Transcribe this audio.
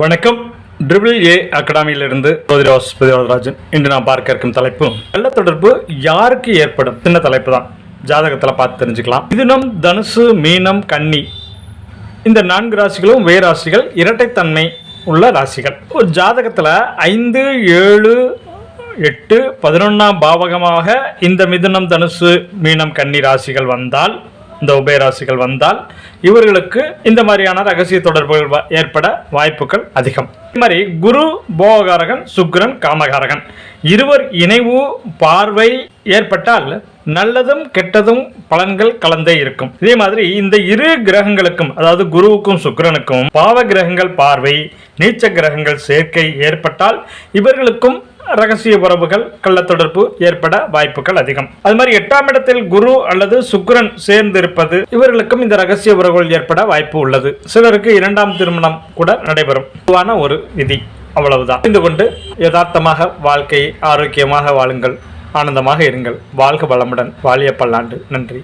வணக்கம். ஏ அகாடமியிலிருந்து ஜோதிராஜன். இன்று நான் பார்க்க இருக்கும் தலைப்பு நல்ல தொடர்பு யாருக்கு ஏற்படும். சின்ன தலைப்பு தான், ஜாதகத்தில் பார்த்து தெரிஞ்சுக்கலாம். மிதுனம், தனுசு, மீனம், கன்னி இந்த 4 ராசிகளும் வேராசிகள், இரட்டைத்தன்மை உள்ள ராசிகள். ஒரு ஜாதகத்தில் 5, 7, 8, 11ஆம் பாவகமாக இந்த மிதுனம், தனுசு, மீனம், கன்னி ராசிகள் வந்தால், இந்த உபயராசிகள் வந்தால் இவர்களுக்கு இந்த மாதிரியான ரகசிய தொடர்புகள் ஏற்பட வாய்ப்புகள் அதிகம். இது மாதிரி குரு போககாரகன், சுக்கிரன் காமகாரகன் இருவர் இணைவு பார்வை ஏற்பட்டால் நல்லதும் கெட்டதும் பலன்கள் கலந்தே இருக்கும். இதே மாதிரி இந்த இரு கிரகங்களுக்கும், அதாவது குருவுக்கும் சுக்கிரனுக்கும் பாவ கிரகங்கள் பார்வை, நீச்ச கிரகங்கள் சேர்க்கை ஏற்பட்டால் இவர்களுக்கும் ரகசிய உறவுகள், கள்ள தொடர்பு ஏற்பட வாய்ப்புகள் அதிகம். அது மாதிரி 8ஆம் இடத்தில் குரு அல்லது சுக்கிரன் சேர்ந்து இருப்பது இவர்களுக்கும் இந்த ரகசிய உறவுகள் ஏற்பட வாய்ப்பு உள்ளது. சிலருக்கு 2ஆம் திருமணம் கூட நடைபெறும். பொதுவான ஒரு விதி, அவ்வளவுதான். புரிந்து கொண்டு யதார்த்தமாக வாழ்க்கையை ஆரோக்கியமாக வாழுங்கள், ஆனந்தமாக இருங்கள். வாழ்க வளமுடன், வாழிய பல்லாண்டு. நன்றி.